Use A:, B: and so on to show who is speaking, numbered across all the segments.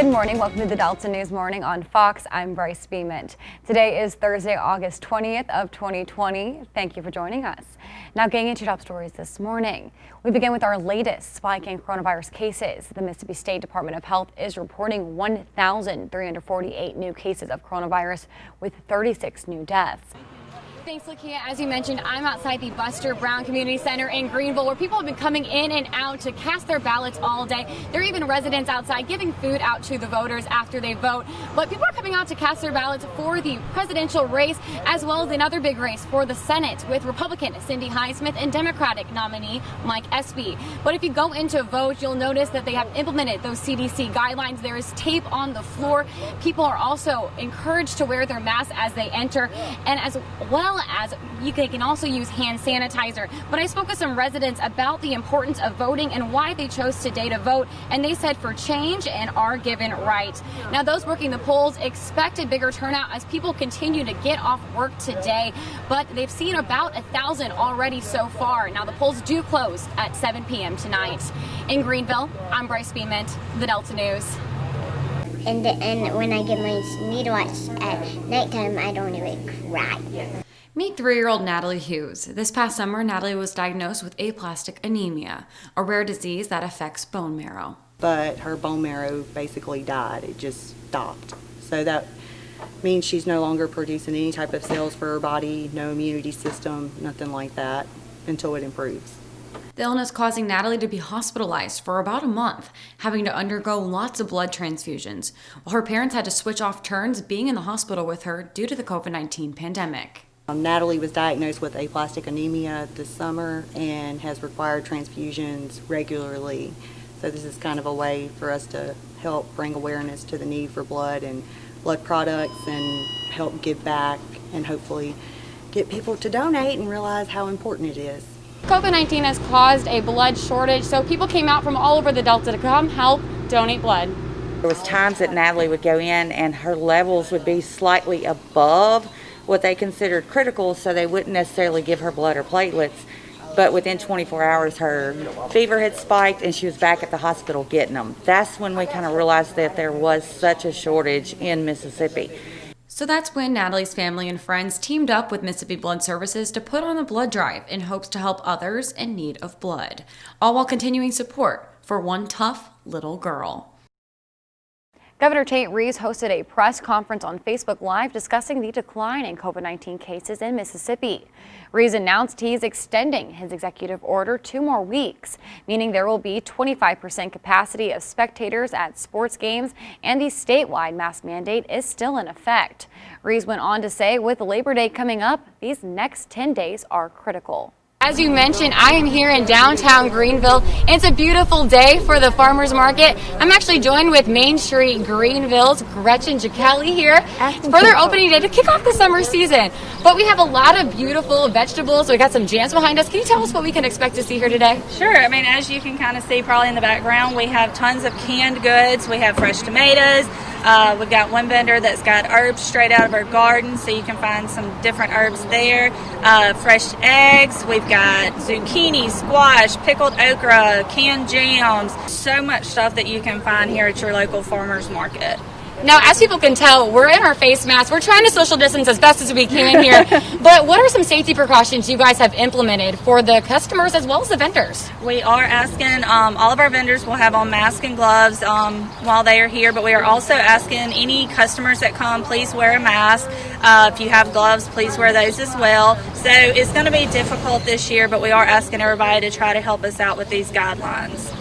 A: Good morning. Welcome to the Delta News Morning on Fox. I'm Brice Bement. Today is Thursday, August 20th of 2020. Thank you for joining us. Now getting into top stories this morning. We begin with our latest spike in coronavirus cases. The Mississippi State Department of Health is reporting 1,348 new cases of coronavirus with 36 new deaths.
B: Thanks, Lakia. As you mentioned, I'm outside the Buster Brown Community Center in Greenville, where people have been coming in and out to cast their ballots all day. There are even residents outside giving food out to the voters after they vote. But people are coming out to cast their ballots for the presidential race, as well as another big race for the Senate with Republican Cindy Highsmith and Democratic nominee Mike Espy. But if you go in to vote, you'll notice that they have implemented those CDC guidelines. There is tape on the floor. People are also encouraged to wear their masks as they enter, and as well as they can also use hand sanitizer. But I spoke with some residents about the importance of voting and why they chose today to vote, and they said for change and are given right. Now, those working the polls expect a bigger turnout as people continue to get off work today, but they've seen about 1,000 already so far. Now, the polls do close at 7 p.m. tonight. In Greenville, I'm Brice Bement, the Delta News.
C: And when I get my needle at nighttime, I don't even cry.
D: Meet 3-year-old Natalie Hughes. This past summer, Natalie was diagnosed with aplastic anemia, a rare disease that affects bone marrow.
E: But her bone marrow basically died. It just stopped. So that means she's no longer producing any type of cells for her body, no immunity system, nothing like that, until it improves.
D: The illness causing Natalie to be hospitalized for about a month, having to undergo lots of blood transfusions, while her parents had to switch off turns being in the hospital with her due to the COVID-19 pandemic.
E: Natalie was diagnosed with aplastic anemia this summer and has required transfusions regularly. So this is kind of a way for us to help bring awareness to the need for blood and blood products and help give back and hopefully get people to donate and realize how important it is.
B: COVID-19 has caused a blood shortage, so people came out from all over the Delta to come help donate blood.
F: There was times that Natalie would go in and her levels would be slightly above what they considered critical, so they wouldn't necessarily give her blood or platelets. But within 24 hours, her fever had spiked and she was back at the hospital getting them. That's when we kind of realized that there was such a shortage in Mississippi.
D: So that's when Natalie's family and friends teamed up with Mississippi Blood Services to put on a blood drive in hopes to help others in need of blood, all while continuing support for one tough little girl.
A: Governor Tate Reeves hosted a press conference on Facebook Live discussing the decline in COVID-19 cases in Mississippi. Reeves announced he's extending his executive order 2 more weeks, meaning there will be 25% capacity of spectators at sports games, and the statewide mask mandate is still in effect. Reeves went on to say with Labor Day coming up, these next 10 days are critical.
B: As you mentioned, I am here in downtown Greenville. It's a beautiful day for the farmers market. I'm actually joined with Main Street Greenville's Gretchen Jackelli here for their opening day to kick off the summer season. But we have a lot of beautiful vegetables. We got some jams behind us. Can you tell us what we can expect to see here today?
G: Sure. I mean, as you can kind of see probably in the background, we have tons of canned goods. We have fresh tomatoes. We've got one vendor that's got herbs straight out of our garden, so you can find some different herbs there. Fresh eggs. We've got zucchini, squash, pickled okra, canned jams. So much stuff that you can find here at your local farmers market.
B: Now, as people can tell, we're in our face masks. We're trying to social distance as best as we can here. But what are some safety precautions you guys have implemented for the customers as well as the vendors?
G: We are asking all of our vendors will have on masks and gloves while they are here, but we are also asking any customers that come, please wear a mask. If you have gloves, please wear those as well. So it's going to be difficult this year, but we are asking everybody to try to help us out with these guidelines.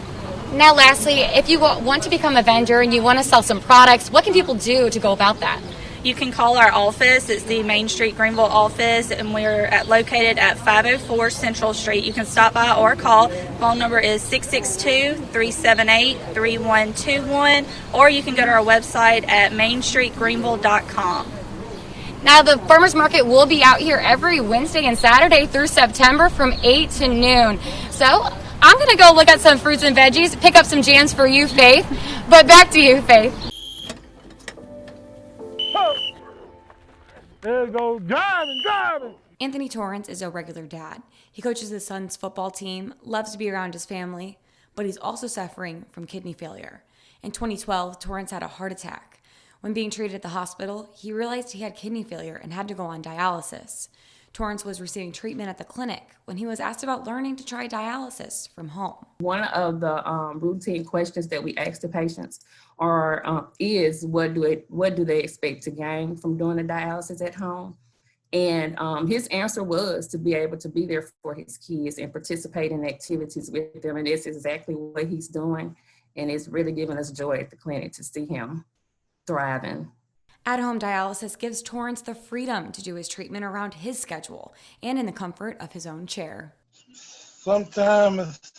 B: Now, lastly, if you want to become a vendor and you want to sell some products, what can people do to go about that?
G: You can call our office. It's the Main Street Greenville office, and we're located at 504 Central Street. You can stop by or call. Phone number is 662-378-3121, or you can go to our website at mainstreetgreenville.com.
B: Now, the farmers market will be out here every Wednesday and Saturday through September from 8 to noon. So I'm going to go look at some fruits and veggies, pick up some jams for you, Faith. But back to you, Faith.
H: There goes driving.
D: Anthony Torrance is a regular dad. He coaches his son's football team, loves to be around his family, but he's also suffering from kidney failure. In 2012, Torrance had a heart attack. When being treated at the hospital, he realized he had kidney failure and had to go on dialysis. Torrance was receiving treatment at the clinic when he was asked about learning to try dialysis from home.
I: One of the routine questions that we ask the patients is what do they expect to gain from doing the dialysis at home? And his answer was to be able to be there for his kids and participate in activities with them. And that's exactly what he's doing. And it's really giving us joy at the clinic to see him thriving.
D: At-home dialysis gives Torrance the freedom to do his treatment around his schedule and in the comfort of his own chair.
H: Sometimes it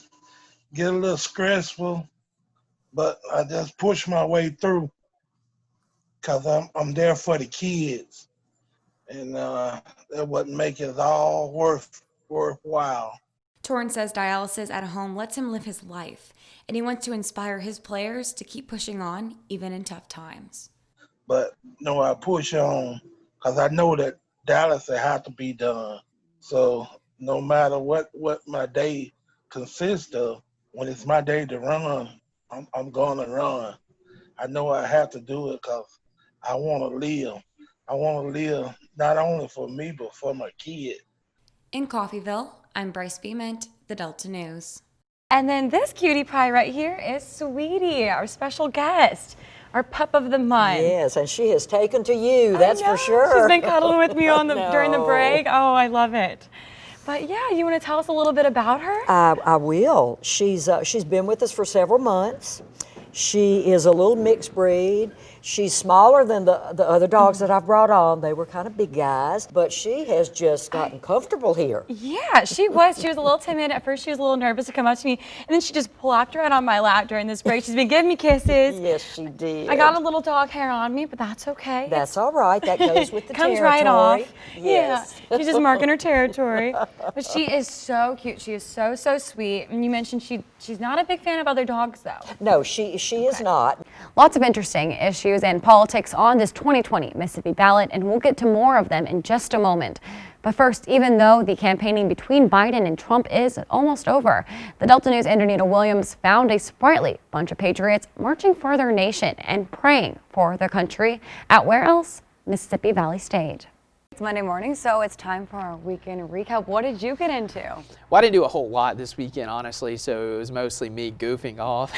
H: get a little stressful, but I just push my way through because I'm there for the kids. And that would make it all worthwhile.
D: Torrance says dialysis at home lets him live his life, and he wants to inspire his players to keep pushing on, even in tough times.
H: But I push on because I know that dialysis has to be done. So no matter what my day consists of, when it's my day to run, I'm going to run. I know I have to do it because I want to live. I want to live not only for me, but for my kid.
D: In Coffeyville, I'm Brice Bement, the Delta News.
J: And then this cutie pie right here is Sweetie, our special guest, our pup of the month.
K: Yes, and she has taken to you, that's for sure.
J: She's been cuddling with me on during the break. Oh, I love it. But yeah, you want to tell us a little bit about her?
K: I will. She's been with us for several months. She is a little mixed breed. She's smaller than the other dogs that I've brought on. They were kind of big guys, but she has just gotten comfortable here.
J: Yeah, she was. She was a little timid. At first, she was a little nervous to come up to me, and then she just plopped right on my lap during this break. She's been giving me kisses.
K: Yes, she did.
J: I got a little dog hair on me, but that's okay.
K: That's all right. That goes with the
J: Comes
K: territory.
J: right off.
K: Yes.
J: Yeah, she's just marking her territory. But she is so cute. She is so sweet. And you mentioned she's not a big fan of other dogs, though.
K: No, she is not.
A: Lots of interesting issues and politics on this 2020 Mississippi ballot, and we'll get to more of them in just a moment. But first, even though the campaigning between Biden and Trump is almost over, the Delta News' Andronita Williams found a sprightly bunch of patriots marching for their nation and praying for their country at where else? Mississippi Valley State. It's Monday morning, so it's time for our weekend recap. What did you get into?
L: Well, I didn't do a whole lot this weekend, honestly, so it was mostly me goofing off.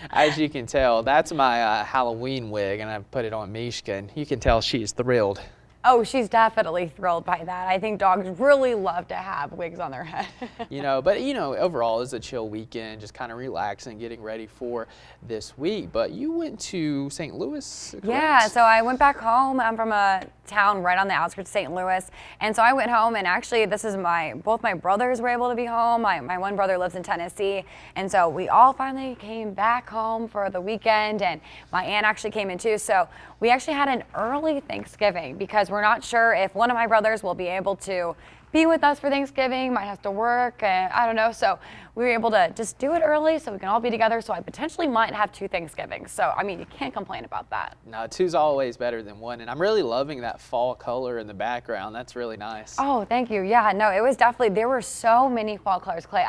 L: As you can tell, that's my Halloween wig, and I put it on Mishka, and you can tell she is thrilled.
A: Oh, she's definitely thrilled by that. I think dogs really love to have wigs on their head.
L: But overall, it's a chill weekend, just kind of relaxing, getting ready for this week. But you went to St. Louis, correct?
A: Yeah, so I went back home. I'm from a town right on the outskirts of St. Louis. And so I went home, and actually this is both my brothers were able to be home. My one brother lives in Tennessee. And so we all finally came back home for the weekend, and my aunt actually came in too. So we actually had an early Thanksgiving because we're not sure if one of my brothers will be able to be with us for Thanksgiving, might have to work, and I don't know. So we were able to just do it early so we can all be together. So I potentially might have 2 Thanksgivings. So, I mean, you can't complain about that.
L: No, 2's always better than 1. And I'm really loving that fall color in the background. That's really nice.
A: Oh, thank you. Yeah, no, it was definitely, there were so many fall colors, Clay.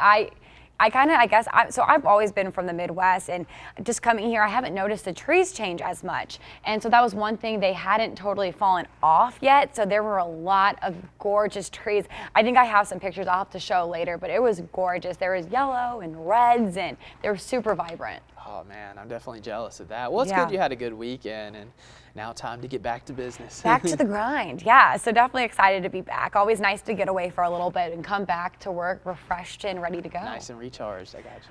A: I've always been from the Midwest, and just coming here, I haven't noticed the trees change as much. And so that was one thing, they hadn't totally fallen off yet. So there were a lot of gorgeous trees. I think I have some pictures I'll have to show later, but it was gorgeous. There was yellow and reds, and they were super vibrant.
L: Oh man, I'm definitely jealous of that. Well, it's good you had a good weekend, and now time to get back to business.
A: Back to the grind, yeah. So definitely excited to be back. Always nice to get away for a little bit and come back to work refreshed and ready to go.
L: Nice and recharged, I got